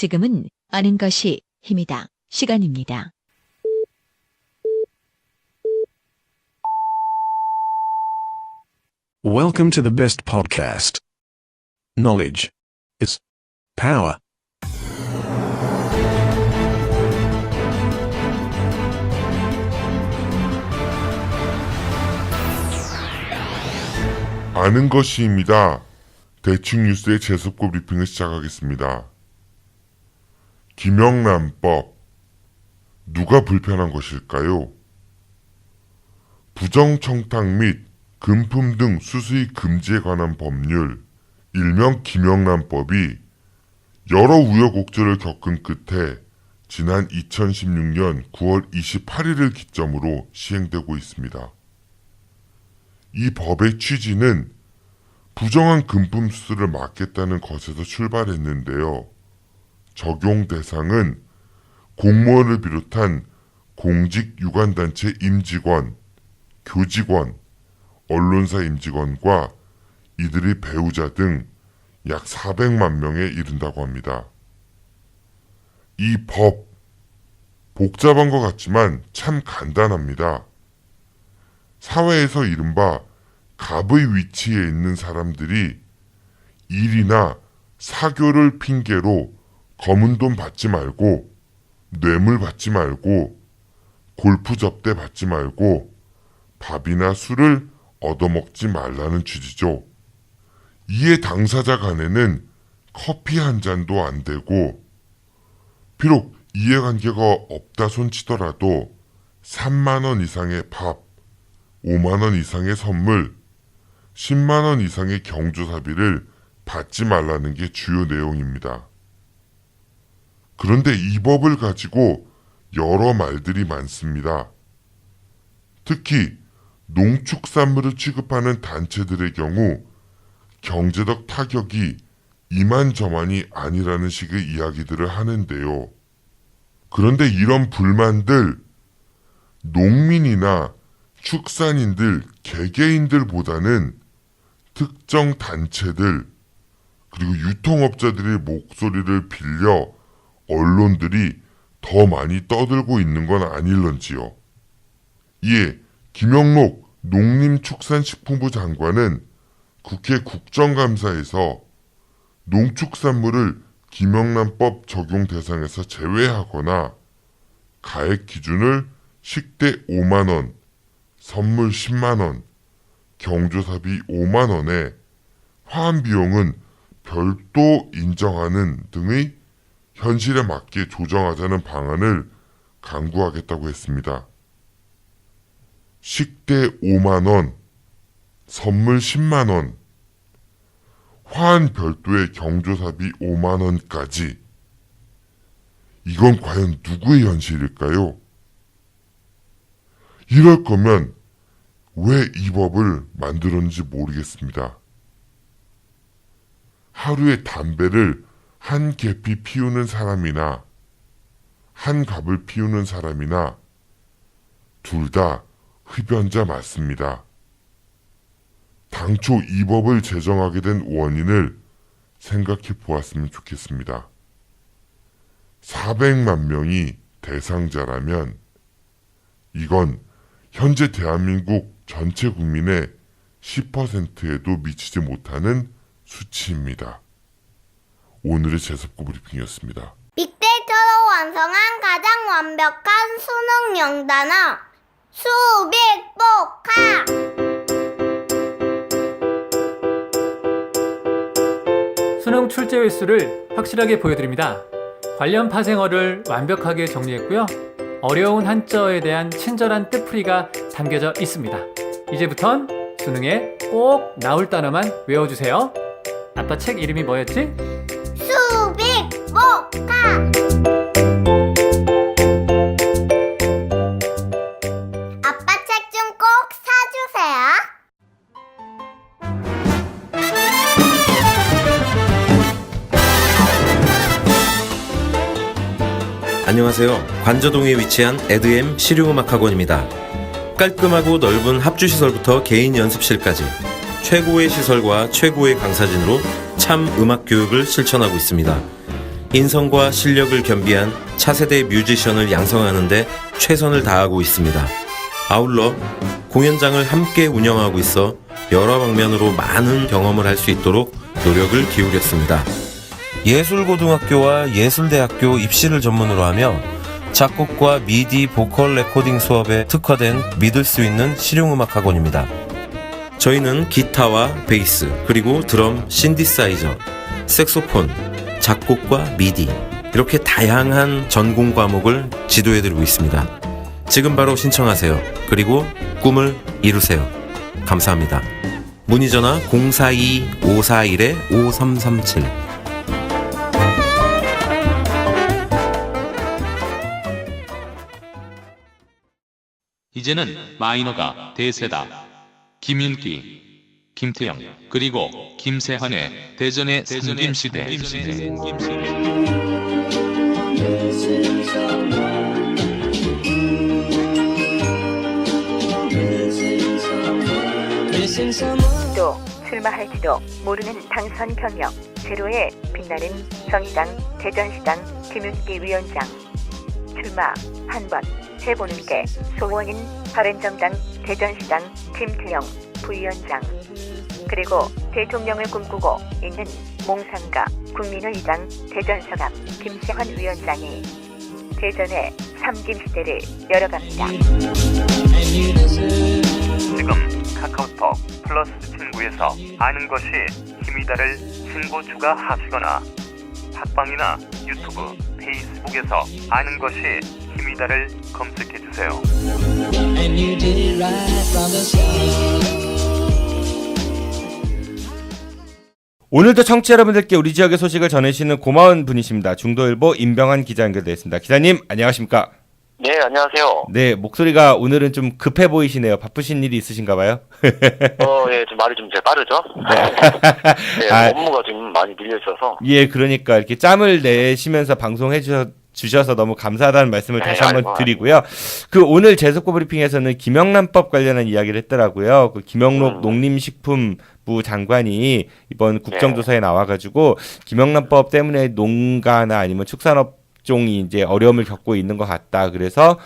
지금은 아는 것이 힘이다. 시간입니다. Welcome to the best podcast. Knowledge is power. 아는 것이입니다. 대충 뉴스의 재습고 브리핑을 시작하겠습니다. 김영란법. 누가 불편한 것일까요? 부정청탁 및 금품 등 수수익 금지에 관한 법률, 일명 김영란법이 여러 우여곡절을 겪은 끝에 지난 2016년 9월 28일을 기점으로 시행되고 있습니다. 이 법의 취지는 부정한 금품 수수를 막겠다는 것에서 출발했는데요. 적용 대상은 공무원을 비롯한 공직 유관단체 임직원, 교직원, 언론사 임직원과 이들의 배우자 등 약 400만 명에 이른다고 합니다. 이 법, 복잡한 것 같지만 참 간단합니다. 사회에서 이른바 갑의 위치에 있는 사람들이 일이나 사교를 핑계로 검은 돈 받지 말고, 뇌물 받지 말고, 골프 접대 받지 말고, 밥이나 술을 얻어먹지 말라는 취지죠. 이에 당사자 간에는 커피 한 잔도 안 되고, 비록 이해관계가 없다 손치더라도 3만 원 이상의 밥, 5만 원 이상의 선물, 10만 원 이상의 경조사비를 받지 말라는 게 주요 내용입니다. 그런데 이 법을 가지고 여러 말들이 많습니다. 특히 농축산물을 취급하는 단체들의 경우 경제적 타격이 이만저만이 아니라는 식의 이야기들을 하는데요. 그런데 이런 불만들 농민이나 축산인들, 개개인들보다는 특정 단체들 그리고 유통업자들의 목소리를 빌려 언론들이 더 많이 떠들고 있는 건 아닐런지요. 이에 김영록 농림축산식품부 장관은 국회 국정감사에서 농축산물을 김영란법 적용 대상에서 제외하거나 가액 기준을 식대 5만 원, 선물 10만 원, 경조사비 5만 원에 화환 비용은 별도 인정하는 등의 현실에 맞게 조정하자는 방안을 강구하겠다고 했습니다. 식대 5만 원, 선물 10만 원, 화환 별도의 경조사비 5만 원까지. 이건 과연 누구의 현실일까요? 이럴 거면 왜 이 법을 만들었는지 모르겠습니다. 하루에 담배를 한 개피 피우는 사람이나 한 갑을 피우는 사람이나 둘 다 흡연자 맞습니다. 당초 이 법을 제정하게 된 원인을 생각해 보았으면 좋겠습니다. 400만 명이 대상자라면 이건 현재 대한민국 전체 국민의 10%에도 미치지 못하는 수치입니다. 오늘의 재습고 브리핑이었습니다. 빅데이터로 완성한 가장 완벽한 수능 영단어 수빅복화. 수능 출제 횟수를 확실하게 보여드립니다. 관련 파생어를 완벽하게 정리했고요. 어려운 한자어에 대한 친절한 뜻풀이가 담겨져 있습니다. 이제부턴 수능에 꼭 나올 단어만 외워주세요. 아빠 책 이름이 뭐였지? 수빅복화. 아빠 책 좀 꼭 사주세요. 안녕하세요. 관저동에 위치한 에드엠 실용음악학원입니다. 깔끔하고 넓은 합주시설부터 개인 연습실까지 최고의 시설과 최고의 강사진으로 참 음악 교육을 실천하고 있습니다. 인성과 실력을 겸비한 차세대 뮤지션을 양성하는 데 최선을 다하고 있습니다. 아울러 공연장을 함께 운영하고 있어 여러 방면으로 많은 경험을 할 수 있도록 노력을 기울였습니다. 예술고등학교와 예술대학교 입시를 전문으로 하며 작곡과 미디 보컬 레코딩 수업에 특화된 믿을 수 있는 실용음악학원입니다. 저희는 기타와 베이스, 그리고 드럼, 신디사이저, 색소폰, 작곡과 미디 이렇게 다양한 전공 과목을 지도해드리고 있습니다. 지금 바로 신청하세요. 그리고 꿈을 이루세요. 감사합니다. 문의전화 042-541-5337. 이제는 마이너가 대세다. 김윤기, 김태영, 그리고 김세환의 대전의 삼김시대. 또 출마할지도 모르는 당선 경력, 제로에 빛나는 정의당 대전시장 김윤기 위원장. 출마 한번 해보는 게 소원인 바른정당 대전시장 김태영 부위원장. 그리고 대통령을 꿈꾸고 있는 몽상가 국민의당 대전서갑 김세환 위원장이 대전의 삼김시대를 열어갑니다. 지금 카카오톡 플러스 친구에서 아는 것이 힘이다를 친구 추가하시거나 팟빵이나 유튜브, 페이스북에서 아는 것이 힘이다를 검색해주세요. 오늘도 청취자 여러분들께 우리 지역의 소식을 전해주시는 고마운 분이십니다. 중도일보 임병환 기자 연결되어 있습니다. 기자님 안녕하십니까? 네, 안녕하세요. 네, 목소리가 오늘은 좀 급해 보이시네요. 바쁘신 일이 있으신가 봐요? 예, 좀 말이 좀 빠르죠? 네, 업무가 좀 많이 밀려 있어서. 예, 그러니까 이렇게 짬을 내시면서 방송해 주셔서 너무 감사하다는 말씀을 다시 한번 드리고요. 그 오늘 재석고 브리핑에서는 김영란법 관련한 이야기를 했더라고요. 그 김영록 농림식품부 장관이 이번 국정조사에 나와가지고 김영란법 때문에 농가나 아니면 축산업 종이 이제 어려움을 겪고 있는 것 같다. 그래서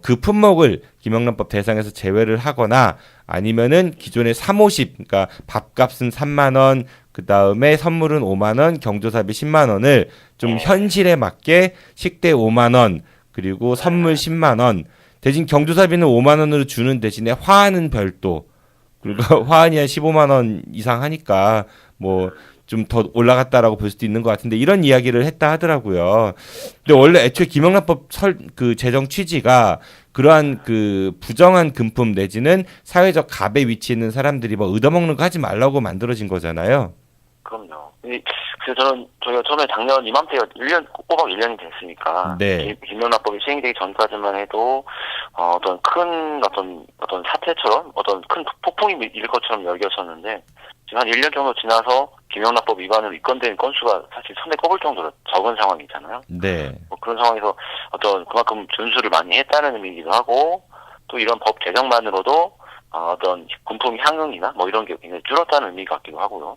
그 품목을 김영란법 대상에서 제외를 하거나 아니면은 기존의 350, 그러니까 밥값은 3만 원, 그 다음에 선물은 5만 원, 경조사비 10만 원을 좀 현실에 맞게 식대 5만 원, 그리고 선물 10만 원, 대신 경조사비는 5만 원으로 주는 대신에 화환은 별도, 그리고 화환이 한 15만 원 이상 하니까 뭐 좀 더 올라갔다라고 볼 수도 있는 것 같은데 이런 이야기를 했다 하더라고요. 근데 원래 애초에 김영란법 그 제정 취지가 그러한 그 부정한 금품 내지는 사회적 갑에 위치해 있는 사람들이 뭐 얻어먹는 거 하지 말라고 만들어진 거잖아요. 그럼요. 그래서 저희가 처음에 작년 이맘때 1년, 꼬박 1년이 됐으니까. 네. 김영란법이 시행되기 전까지만 해도, 어떤 큰, 어떤 사태처럼, 어떤 큰 폭풍이 일 것처럼 여겼었는데, 지금 한 1년 정도 지나서 김영란법 위반으로 입건된 건수가 사실 손에 꼽을 정도로 적은 상황이잖아요. 네. 뭐 그런 상황에서 그만큼 준수를 많이 했다는 의미이기도 하고, 또 이런 법 제정만으로도, 어떤 금품 향응이나 뭐 이런 게 굉장히 줄었다는 의미 같기도 하고요.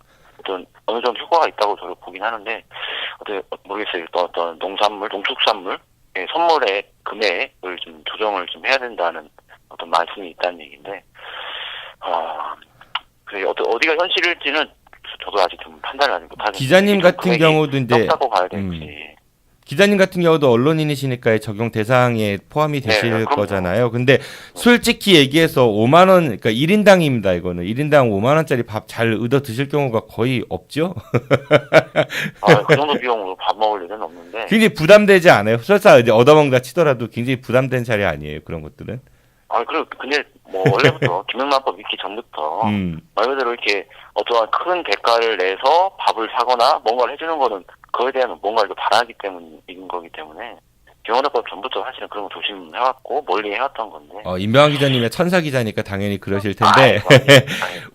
어느 정도 효과가 있다고 저도 보긴 하는데, 모르겠어요. 어떤 농산물, 농축산물, 선물의 금액을 좀 조정을 좀 해야 된다는 어떤 말씀이 있다는 얘기인데, 어디가 현실일지는 저도 아직 좀 판단을 아직 못하는. 기자님 같은 경우도 이제 적다고 봐야 될지. 기자님 같은 경우도 언론인이시니까 적용 대상에 포함이 되실 거잖아요. 근데 솔직히 얘기해서 5만 원, 그러니까 1인당입니다. 이거는 1인당 5만 원짜리 밥 잘 얻어 드실 경우가 거의 없죠. 그 정도 비용으로 밥 먹을 일은 없는데. 굉장히 부담되지 않아요. 설사 이제 얻어먹는다 치더라도 굉장히 부담된 자리 아니에요. 그런 것들은. 근데 뭐 원래부터 김영란법 있기 전부터 말 그대로 이렇게 어떠한 큰 대가를 내서 밥을 사거나 뭔가를 해주는 거는 그거에 대한 뭔가를 바라기 때문인 거기 때문에 김영란법 전부터 사실은 그런 거 조심해왔고 멀리 해왔던 건데. 임병환 기자님의 천사 기자니까 당연히 그러실 텐데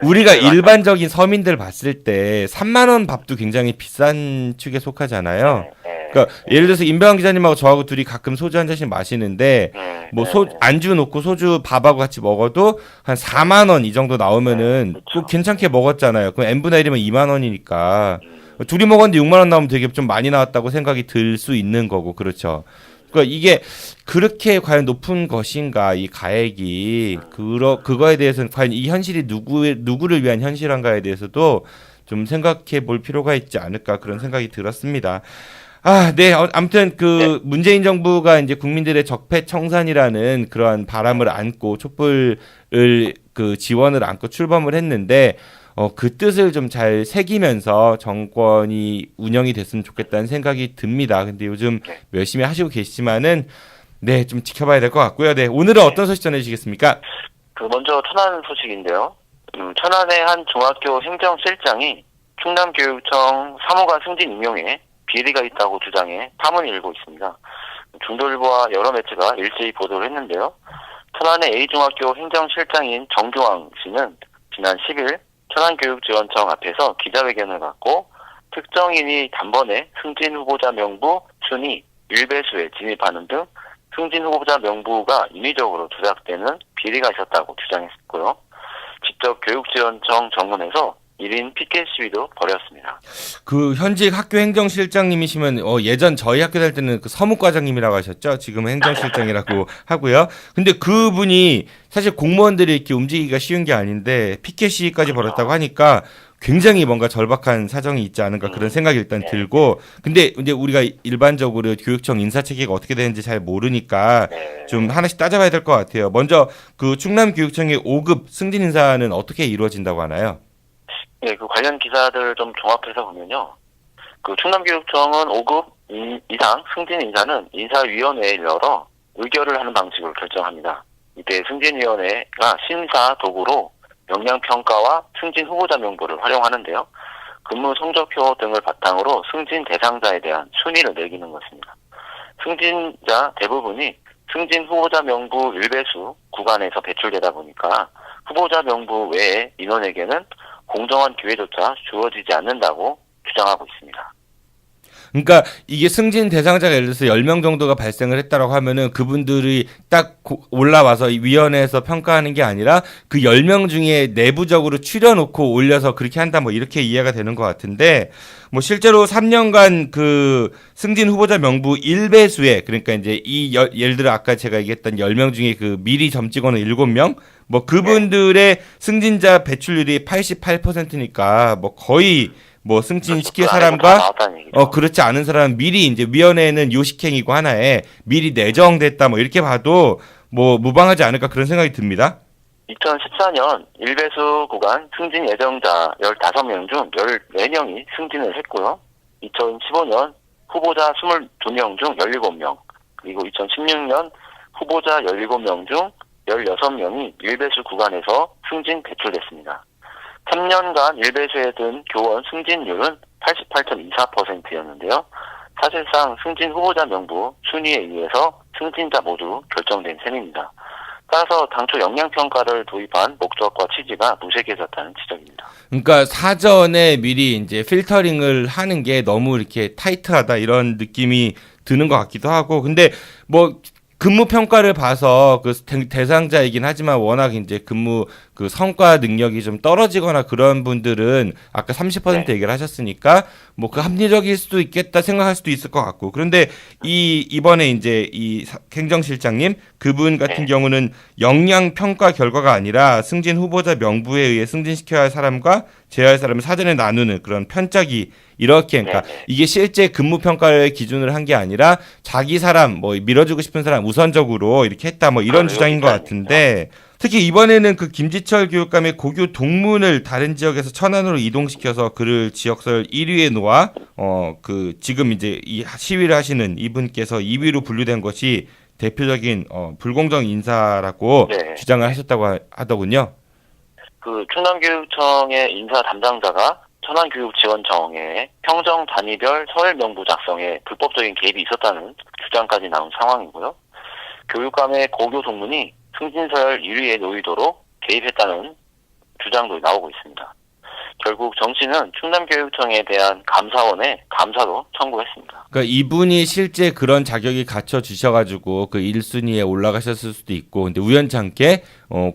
우리가 일반적인 서민들 봤을 때 3만 원 밥도 굉장히 비싼 축에 속하잖아요. 그러니까 예를 들어서 임병환 기자님하고 저하고 둘이 가끔 소주 한 잔씩 마시는데 안주 놓고 소주 밥하고 같이 먹어도 한 4만 원 이 정도 나오면은 또 괜찮게 먹었잖아요. 그럼 n분의 1이면 2만 원이니까 둘이 먹었는데 6만 원 나오면 되게 좀 많이 나왔다고 생각이 들 수 있는 거고 그렇죠. 그러니까 이게 그렇게 과연 높은 것인가 이 가액이 그거에 대해서는 과연 이 현실이 누구를 위한 현실인가에 대해서도 좀 생각해 볼 필요가 있지 않을까 그런 생각이 들었습니다. 네. 아무튼 문재인 정부가 이제 국민들의 적폐청산이라는 그러한 바람을 안고 촛불을 지원을 안고 출범을 했는데 그 뜻을 좀 잘 새기면서 정권이 운영이 됐으면 좋겠다는 생각이 듭니다. 근데 요즘 열심히 하시고 계시지만은 네, 좀 지켜봐야 될 것 같고요. 네, 오늘은 어떤 소식 전해주시겠습니까? 먼저 천안 소식인데요. 천안의 한 중학교 행정실장이 충남교육청 사무관 승진 임용에 비리가 있다고 주장해 파문이 일고 있습니다. 중도일보와 여러 매체가 일제히 보도를 했는데요. 천안의 A중학교 행정실장인 정교왕 씨는 지난 10일 천안교육지원청 앞에서 기자회견을 갖고 특정인이 단번에 승진 후보자 명부 순위 1배수에 진입하는 등 승진 후보자 명부가 인위적으로 조작되는 비리가 있었다고 주장했고요. 직접 교육지원청 정문에서 1인 피켓 시위도 벌였습니다. 현직 학교 행정실장님이시면 예전 저희 학교 다닐 때는 서무과장님이라고 하셨죠. 지금은 행정실장이라고 하고요. 근데 그분이 사실 공무원들이 이렇게 움직이기가 쉬운 게 아닌데 피켓 시위까지 벌였다고 하니까 굉장히 뭔가 절박한 사정이 있지 않은가 그런 생각이 일단 들고 근데 이제 우리가 일반적으로 교육청 인사 체계가 어떻게 되는지 잘 모르니까 좀 하나씩 따져봐야 될 것 같아요. 먼저 충남교육청의 5급 승진 인사는 어떻게 이루어진다고 하나요? 네, 관련 기사들 좀 종합해서 보면요. 충남교육청은 5급 이상 승진 인사는 인사위원회를 열어 의결을 하는 방식으로 결정합니다. 이때 승진위원회가 심사 도구로 역량평가와 승진 후보자 명부를 활용하는데요. 근무 성적표 등을 바탕으로 승진 대상자에 대한 순위를 매기는 것입니다. 승진자 대부분이 승진 후보자 명부 1배수 구간에서 배출되다 보니까 후보자 명부 외에 인원에게는 공정한 기회조차 주어지지 않는다고 주장하고 있습니다. 그러니까 이게 승진 대상자가 예를 들어서 10명 정도가 발생을 했다라고 하면은 그분들이 딱 올라와서 위원회에서 평가하는 게 아니라 그 10명 중에 내부적으로 추려놓고 올려서 그렇게 한다 뭐 이렇게 이해가 되는 것 같은데 뭐 실제로 3년간 승진 후보자 명부 1배수에 그러니까 이제 예를 들어 아까 제가 얘기했던 10명 중에 미리 점 찍어놓은 7명 뭐 그분들의 승진자 배출률이 88%니까 뭐 거의 승진시킬 사람과 그렇지 않은 사람은 미리 이제 위원회는 요식행위고 하나에 미리 내정됐다 뭐 이렇게 봐도 무방하지 않을까 그런 생각이 듭니다. 2014년 1배수 구간 승진 예정자 15명 중 14명이 승진을 했고요. 2015년 후보자 22명 중 17명, 그리고 2016년 후보자 17명 중 16명이 1배수 구간에서 승진 배출됐습니다. 3년간 1배수에 든 교원 승진율은 88.24%였는데요. 사실상 승진 후보자 명부 순위에 의해서 승진자 모두 결정된 셈입니다. 따라서 당초 역량평가를 도입한 목적과 취지가 무색해졌다는 지적입니다. 그러니까 사전에 미리 이제 필터링을 하는 게 너무 이렇게 타이트하다 이런 느낌이 드는 것 같기도 하고 근데 근무 평가를 봐서 대상자이긴 하지만 워낙 이제 근무 성과 능력이 좀 떨어지거나 그런 분들은 아까 30% 얘기를 하셨으니까 합리적일 수도 있겠다 생각할 수도 있을 것 같고 그런데 이번에 이제 이 행정실장님 그분 같은 경우는 역량 평가 결과가 아니라 승진 후보자 명부에 의해 승진시켜야 할 사람과 제어할 할 사람을 사전에 나누는 그런 편짝이 이렇게 그러니까 이게 실제 근무 평가를 기준으로 한 게 아니라 자기 사람 밀어주고 싶은 사람 우선적으로 이렇게 했다 이런 주장인 것 같은데 특히 이번에는 김지철 교육감의 고교 동문을 다른 지역에서 천안으로 이동시켜서 그를 지역설 1위에 놓아 지금 이제 이 시위를 하시는 이분께서 2위로 분류된 것이 대표적인 불공정 인사라고 주장을 하셨다고 하더군요. 충남교육청의 인사 담당자가 천안교육지원청의 평정 단위별 서열 명부 작성에 불법적인 개입이 있었다는 주장까지 나온 상황이고요. 교육감의 고교 동문이 승진서열 1위에 놓이도록 개입했다는 주장도 나오고 있습니다. 결국 정 씨는 충남교육청에 대한 감사원에 감사도 청구했습니다. 그러니까 이분이 실제 그런 자격이 갖춰주셔가지고 1순위에 올라가셨을 수도 있고 근데 우연찮게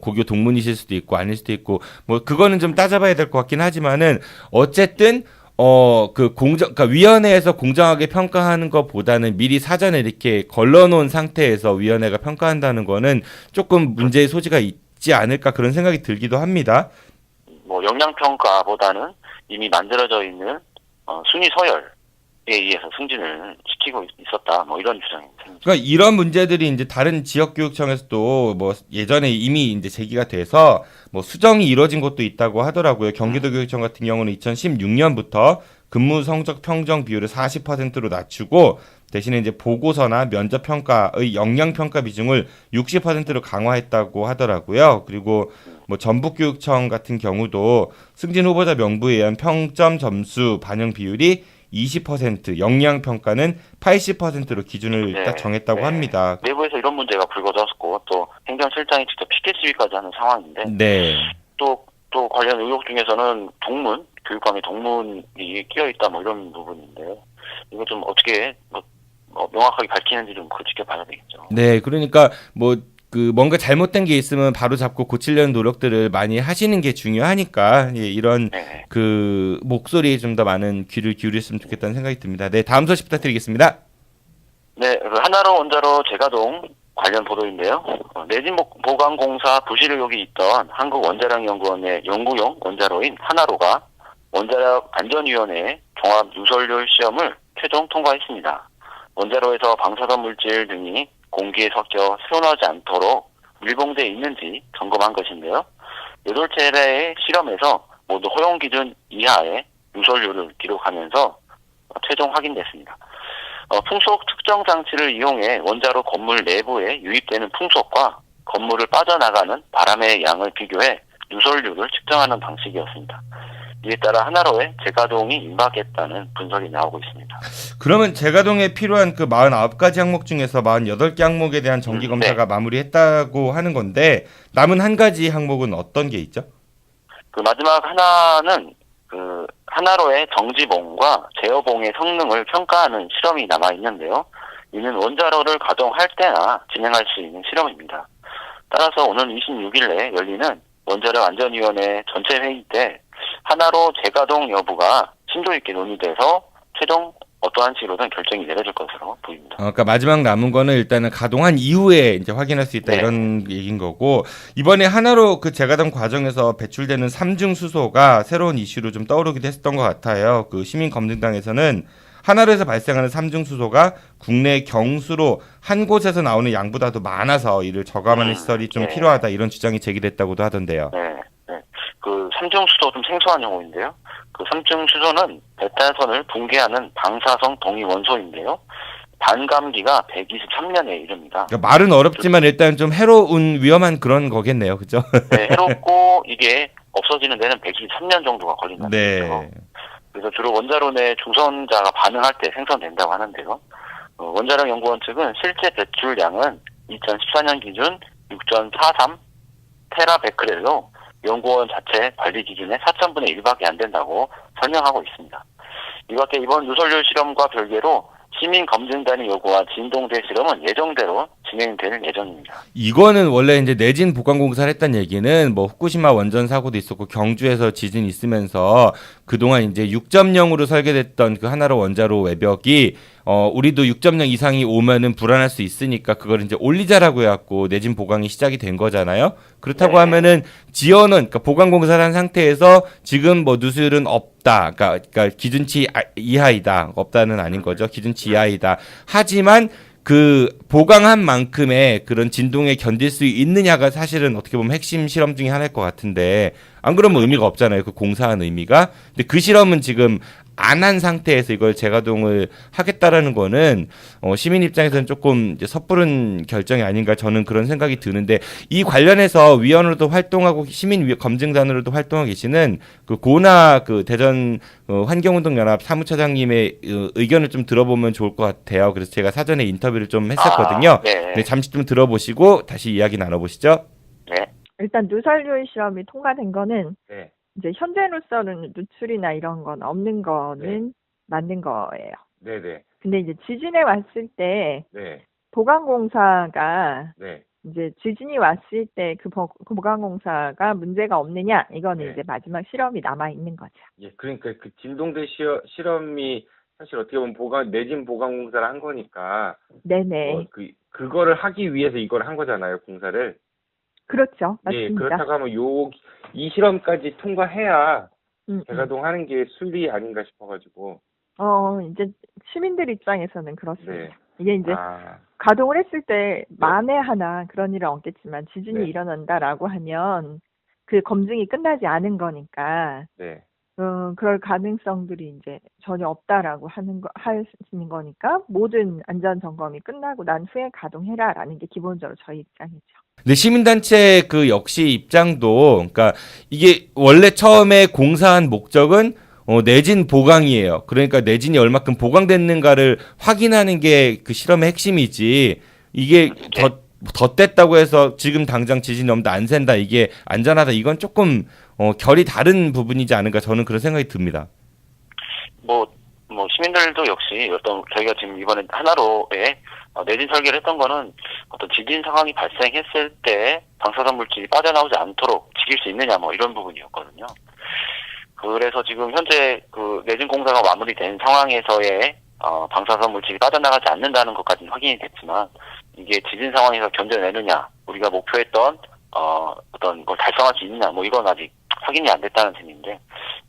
고교 동문이실 수도 있고 아닐 수도 있고 그거는 좀 따져봐야 될 것 같긴 하지만은 어쨌든 그러니까 위원회에서 공정하게 평가하는 것보다는 미리 사전에 이렇게 걸러놓은 상태에서 위원회가 평가한다는 거는 조금 문제의 소지가 있지 않을까 그런 생각이 들기도 합니다. 뭐 영양평가보다는 이미 만들어져 있는 순위 서열에 의해서 승진을 시키고 있었다. 뭐 이런 주장입니다. 그러니까 이런 문제들이 이제 다른 지역교육청에서도 뭐 예전에 이미 이제 제기가 돼서 뭐 수정이 이루어진 곳도 있다고 하더라고요. 경기도교육청 같은 경우는 2016년부터 근무 성적 평정 비율을 40%로 낮추고 대신에 이제 보고서나 면접 평가의 역량 평가 비중을 60%로 강화했다고 하더라고요. 그리고 뭐 전북교육청 같은 경우도 승진 후보자 명부에 의한 평점 점수 반영 비율이 20%, 역량 평가는 80%로 기준을 딱 정했다고 합니다. 내부에서 이런 문제가 불거졌고 또 행정실장이 직접 피켓 시위까지 하는 상황인데 네. 또 관련 의혹 중에서는 동문, 교육감의 동문이 끼어 있다 뭐 이런 부분인데 이거 좀 어떻게 명확하게 밝히는지 좀 지켜봐야 되겠죠. 네, 그러니까 뭔가 잘못된 게 있으면 바로 잡고 고치려는 노력들을 많이 하시는 게 중요하니까 이런 그 목소리에 좀 더 많은 귀를 기울였으면 좋겠다는 생각이 듭니다. 네, 다음 소식 부탁드리겠습니다. 네, 하나로 원자로 재가동 관련 보도인데요. 내진 보강공사 부실 의혹이 있던 한국원자력연구원의 연구용 원자로인 하나로가 원자력 안전위원회 종합 유설률 시험을 최종 통과했습니다. 원자로에서 방사선 물질 등이 공기에 섞여 새어나오지 않도록 밀봉되어 있는지 점검한 것인데요. 8차례의 실험에서 모두 허용 기준 이하의 유설률을 기록하면서 최종 확인됐습니다. 풍속 측정 장치를 이용해 원자로 건물 내부에 유입되는 풍속과 건물을 빠져나가는 바람의 양을 비교해 유설률을 측정하는 방식이었습니다. 이에 따라 하나로의 재가동이 임박했다는 분석이 나오고 있습니다. 그러면 재가동에 필요한 그 49가지 항목 중에서 48개 항목에 대한 정기검사가 마무리했다고 하는 건데 남은 한 가지 항목은 어떤 게 있죠? 그 마지막 하나는 하나로의 정지봉과 제어봉의 성능을 평가하는 실험이 남아 있는데요. 이는 원자로를 가동할 때나 진행할 수 있는 실험입니다. 따라서 오늘 26일에 열리는 원자력 안전위원회 전체 회의 때 하나로 재가동 여부가 심도 있게 논의돼서 최종 어떠한 식으로든 결정이 내려질 것으로 보입니다. 그러니까 마지막 남은 거는 일단은 가동한 이후에 이제 확인할 수 있다 이런 얘기인 거고 이번에 하나로 그 재가동 과정에서 배출되는 삼중 수소가 새로운 이슈로 좀 떠오르기도 했었던 것 같아요. 그 시민검증당에서는 하나로에서 발생하는 삼중 수소가 국내 경수로 한 곳에서 나오는 양보다도 많아서 이를 저감하는 시설이 좀 필요하다 이런 주장이 제기됐다고도 하던데요. 그 삼중 수소 좀 생소한 용어인데요. 그 삼중 수소는 베타선을 붕괴하는 방사성 동위 원소인데요. 반감기가 123년에 이릅니다. 그러니까 말은 어렵지만 일단 좀 해로운 위험한 그런 거겠네요, 그죠? 네, 해롭고 이게 없어지는 데는 123년 정도가 걸린다는 거죠. 그래서 주로 원자로 내 중선자가 반응할 때 생성된다고 하는데요. 원자력 연구원 측은 실제 배출량은 2014년 기준 6.43 테라베크렐로 연구원 자체 관리 기준의 4,000분의 1밖에 안 된다고 설명하고 있습니다. 이 밖에 이번 유설률 실험과 별개로 시민검증단이 요구한 진동대 실험은 예정대로 진행될 예정입니다. 이거는 원래 이제 내진 보강공사를 했다는 얘기는 뭐 후쿠시마 원전 사고도 있었고 경주에서 지진이 있으면서 그동안 이제 6.0으로 설계됐던 그 하나로 원자로 외벽이 우리도 6.0 이상이 오면은 불안할 수 있으니까 그걸 이제 올리자라고 해갖고 내진 보강이 시작이 된 거잖아요. 그렇다고 하면은 지연은 그러니까 보강공사를 한 상태에서 지금 뭐 누수율은 없다. 그러니까 기준치 이하이다. 없다는 아닌 거죠. 기준치 이하이다. 하지만 그 보강한 만큼의 그런 진동에 견딜 수 있느냐가 사실은 어떻게 보면 핵심 실험 중에 하나일 것 같은데 안 그러면 의미가 없잖아요. 그 공사한 의미가. 근데 그 실험은 지금 안 한 상태에서 이걸 재가동을 하겠다라는 거는 시민 입장에서는 조금 이제 섣부른 결정이 아닌가 저는 그런 생각이 드는데 이 관련해서 위원으로도 활동하고 시민 검증단으로도 활동하고 계시는 그 고나 그 대전 환경운동연합 사무처장님의 의견을 좀 들어보면 좋을 것 같아요. 그래서 제가 사전에 인터뷰를 좀 했었거든요. 네, 잠시 좀 들어보시고 다시 이야기 나눠보시죠. 네. 일단 누설률 실험이 통과된 거는 이제 현재로서는 누출이나 이런 건 없는 거는 맞는 거예요. 네네. 근데 이제 지진에 왔을 때 보강공사가 이제 지진이 왔을 때 그 보강공사가 문제가 없느냐 이거는 네. 이제 마지막 실험이 남아 있는 거죠. 예, 그러니까 그 진동대 실험이 사실 어떻게 보면 내진 보강공사를 한 거니까 네네. 그거를 하기 위해서 이걸 한 거잖아요, 공사를. 그렇죠. 예, 맞습니다. 그렇다고 하면 이 실험까지 통과해야 음. 재가동하는 게 순리 아닌가 싶어가지고. 이제 시민들 입장에서는 그렇습니다. 네. 이게 이제 가동을 했을 때 만에 하나 그런 일은 없겠지만 지진이 네. 일어난다라고 하면 그 검증이 끝나지 않은 거니까 네. 그럴 가능성들이 이제 전혀 없다라고 하시는 거니까 모든 안전 점검이 끝나고 난 후에 가동해라라는 게 기본적으로 저희 입장이죠. 근데 시민단체 그 역시 입장도, 그러니까 이게 원래 처음에 공사한 목적은 내진 보강이에요. 그러니까 내진이 얼마큼 보강됐는가를 확인하는 게 그 실험의 핵심이지. 이게 덧댔다고 해서 지금 당장 지진이 오면 안 샌다, 이게 안전하다, 이건 조금 결이 다른 부분이지 않을까, 저는 그런 생각이 듭니다. 뭐 시민들도 역시 저희가 지금 이번에 하나로에 내진 설계를 했던 거는 어떤 지진 상황이 발생했을 때 방사선 물질이 빠져나오지 않도록 지킬 수 있느냐 뭐 이런 부분이었거든요. 그래서 지금 현재 그 내진 공사가 마무리된 상황에서의 방사선 물질이 빠져나가지 않는다는 것까지는 확인이 됐지만 이게 지진 상황에서 견뎌내느냐, 우리가 목표했던 어떤 걸 달성할 수 있느냐, 뭐 이건 아직 확인이 안 됐다는 셈인데,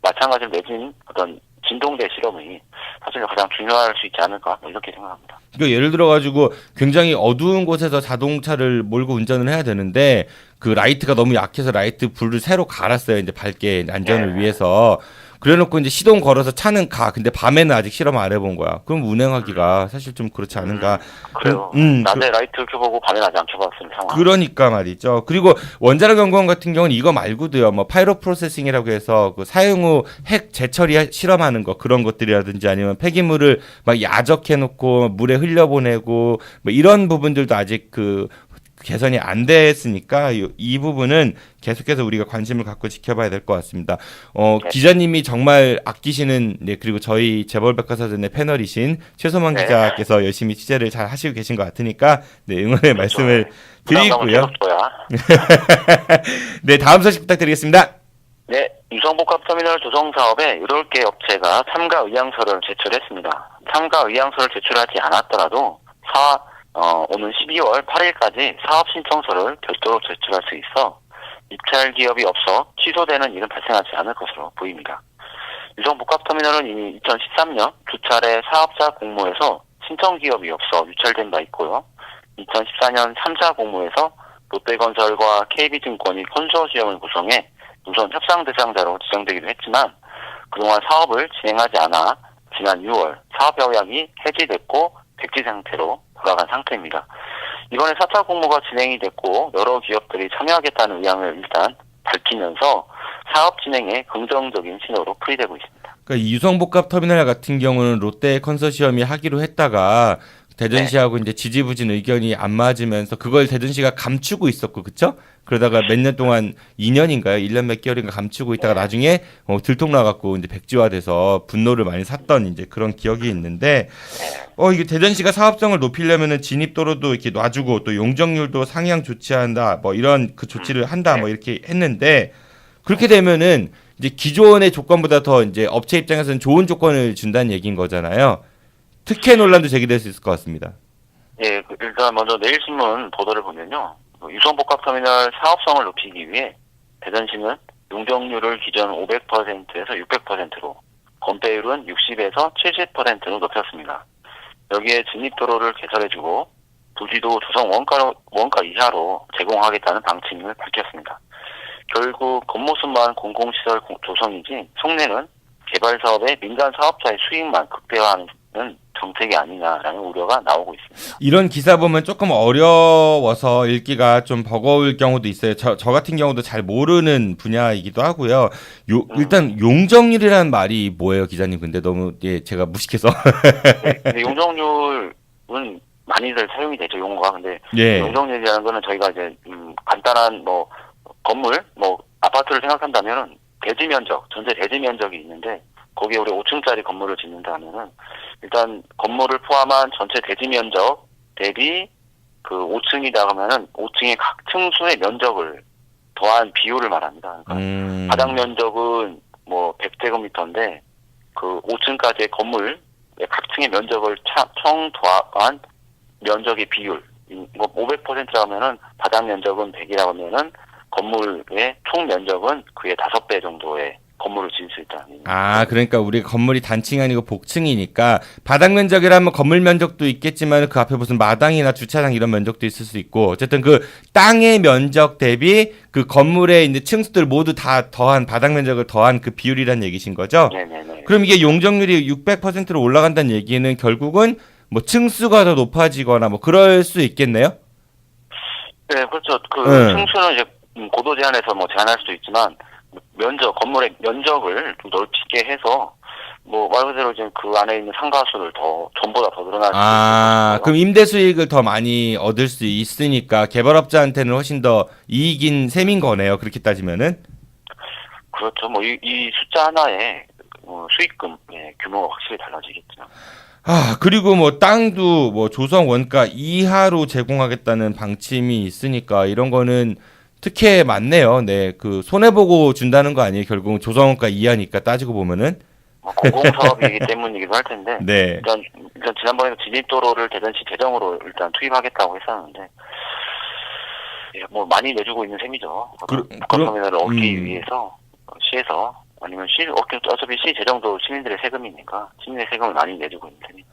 마찬가지로 내진 어떤 진동대 실험이 사실 가장 중요할 수 있지 않을까, 뭐 이렇게 생각합니다. 그러니까 예를 들어가지고 굉장히 어두운 곳에서 자동차를 몰고 운전을 해야 되는데 그 라이트가 너무 약해서 라이트 불을 새로 갈았어요. 이제 밝게 안전을 위해서. 그래놓고 이제 시동 걸어서 차는 근데 밤에는 아직 실험 안 해본 거야. 그럼 운행하기가 사실 좀 그렇지 않은가. 그래요. 낮에 라이트 켜보고 밤에는 아직 안 켜봤을 상황. 그러니까 말이죠. 그리고 원자력 연구원 같은 경우는 이거 말고도요, 뭐 파이로 프로세싱이라고 해서 그 사용 후 핵 재처리 실험하는 거, 그런 것들이라든지 아니면 폐기물을 막 야적해놓고 물에 흘려보내고 뭐 이런 부분들도 아직 개선이 안 됐으니까 이 부분은 계속해서 우리가 관심을 갖고 지켜봐야 될 것 같습니다. 기자님이 정말 아끼시는, 그리고 저희 재벌백과사전의 패널이신 최소만 기자께서 열심히 취재를 잘 하시고 계신 것 같으니까 응원의 말씀을 드리고요. 네, 다음 소식 부탁드리겠습니다. 네, 유성복합터미널 조성 사업에 8개 업체가 참가 의향서를 제출했습니다. 참가 의향서를 제출하지 않았더라도 오는 12월 8일까지 사업 신청서를 별도로 제출할 수 있어 입찰 기업이 없어 취소되는 일은 발생하지 않을 것으로 보입니다. 유성복합터미널은 이미 2013년 2차례 사업자 공모에서 신청 기업이 없어 유찰된 바 있고요. 2014년 3차 공모에서 롯데건설과 KB증권이 컨소시엄을 구성해 우선 협상 대상자로 지정되기도 했지만 그동안 사업을 진행하지 않아 지난 6월 사업 협약이 해지됐고 백지 상태로 돌아간 상태입니다. 이번에 4차 공모가 진행이 됐고 여러 기업들이 참여하겠다는 의향을 일단 밝히면서 사업 진행에 긍정적인 신호로 풀이되고 있습니다. 그러니까 유성복합 터미널 같은 경우는 롯데 컨소시엄이 하기로 했다가 대전시하고 이제 지지부진 의견이 안 맞으면서 그걸 대전시가 감추고 있었고, 그쵸? 그러다가 몇 년 동안 2년인가요? 1년 몇 개월인가 감추고 있다가 나중에 들통나갖고 이제 백지화돼서 분노를 많이 샀던 이제 그런 기억이 있는데, 이게 대전시가 사업성을 높이려면은 진입도로도 이렇게 놔주고 또 용적률도 상향 조치한다, 뭐 이런 그 조치를 한다, 뭐 이렇게 했는데, 그렇게 되면은 이제 기존의 조건보다 더 이제 업체 입장에서는 좋은 조건을 준다는 얘기인 거잖아요. 특혜 논란도 제기될 수 있을 것 같습니다. 예, 일단 먼저 내일신문 보도를 보면요. 유성복합터미널 사업성을 높이기 위해 대전시는 용적률을 기존 500%에서 600%로, 건폐율은 60에서 70%로 높였습니다. 여기에 진입도로를 개설해주고 부지도 조성 원가 이하로 제공하겠다는 방침을 밝혔습니다. 결국 겉모습만 공공시설 조성이지 속내는 개발 사업의 민간 사업자의 수익만 극대화하는 정책이 아니냐라는 우려가 나오고 있습니다. 이런 기사 보면 조금 어려워서 읽기가 좀 버거울 경우도 있어요. 저 같은 경우도 잘 모르는 분야이기도 하고요. 일단 용적률이라는 말이 뭐예요, 기자님? 근데 너무 제가 무식해서. 네, 근데 용적률은 많이들 사용이 되죠, 용어가. 근데 용적률이라는 거는 저희가 이제 간단한 건물, 아파트를 생각한다면은 대지 면적, 전체 대지 면적이 있는데 거기에 우리 5층짜리 건물을 짓는다 하면은 일단 건물을 포함한 전체 대지 면적 대비 그 5층이다 하면은 5층의 각 층수의 면적을 더한 비율을 말합니다. 그러니까 바닥 면적은 뭐 100제곱미터인데 그 5층까지의 건물 각 층의 면적을 총 더한 면적의 비율. 뭐 500%라면은 바닥 면적은 100이라고 하면은 건물의 총 면적은 그의 5배 정도의 건물을 지을 수 있다는 의미입니다. 아, 그러니까 우리 건물이 단층이 아니고 복층이니까 바닥 면적이라면 건물 면적도 있겠지만 그 앞에 무슨 마당이나 주차장 이런 면적도 있을 수 있고 어쨌든 그 땅의 면적 대비 그 건물의 이제 층수들 모두 다 더한 바닥 면적을 더한 그 비율이란 얘기신 거죠? 네네네. 그럼 이게 용적률이 600%로 올라간다는 얘기는 결국은 뭐 층수가 더 높아지거나 뭐 그럴 수 있겠네요? 네, 그렇죠. 그 층수는 이제 고도 제한해서 뭐 제한할 수도 있지만 건물의 면적을 좀 넓게 해서 뭐 말 그대로 이제 그 안에 있는 상가수를 전보다 더 늘어날 수 있어요. 그럼 임대 수익을 더 많이 얻을 수 있으니까 개발업자한테는 훨씬 더 이익인 셈인 거네요. 그렇게 따지면은. 그렇죠. 뭐 이 숫자 하나에 수익금 규모가 확실히 달라지겠죠. 그리고 뭐 땅도 뭐 조성 원가 이하로 제공하겠다는 방침이 있으니까 이런 거는 특혜 맞네요. 네, 그 손해 보고 준다는 거 아니에요. 결국은 조성 원가 이하니까 따지고 보면은. 공공사업이기 때문이기도 할 텐데. 네. 일단 지난번에도 진입도로를 대전시 재정으로 일단 투입하겠다고 했었는데, 뭐 많이 내주고 있는 셈이죠. 복합터미널을 얻기 위해서 시에서 아니면 어차피 시 재정도 시민들의 세금이니까 시민의 세금을 많이 내주고 있는 셈이.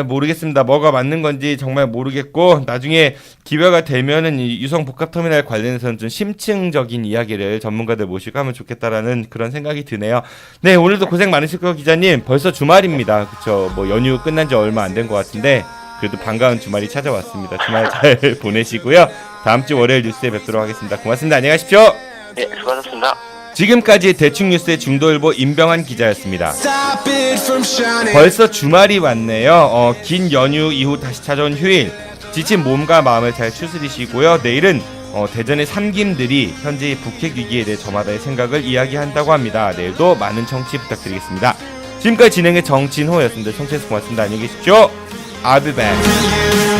모르겠습니다. 뭐가 맞는 건지 정말 모르겠고 나중에 기회가 되면은 이 유성 복합터미널 관련해서는 좀 심층적인 이야기를 전문가들 모시고 하면 좋겠다라는 그런 생각이 드네요. 네, 오늘도 고생 많으실 거예요, 기자님. 벌써 주말입니다. 그렇죠. 뭐 연휴 끝난 지 얼마 안 된 것 같은데 그래도 반가운 주말이 찾아왔습니다. 주말 잘 보내시고요. 다음 주 월요일 뉴스에 뵙도록 하겠습니다. 고맙습니다. 안녕히 가십시오. 네, 수고하셨습니다. 지금까지 대충뉴스의 중도일보 임병환 기자였습니다. 벌써 주말이 왔네요. 긴 연휴 이후 다시 찾아온 휴일. 지친 몸과 마음을 잘 추스리시고요. 내일은 대전의 삼김들이 현재의 북핵 위기에 대해 저마다의 생각을 이야기한다고 합니다. 내일도 많은 청취 부탁드리겠습니다. 지금까지 진행의 정진호였습니다. 청취해주셔서 고맙습니다. 안녕히 계십시오. I'll be back.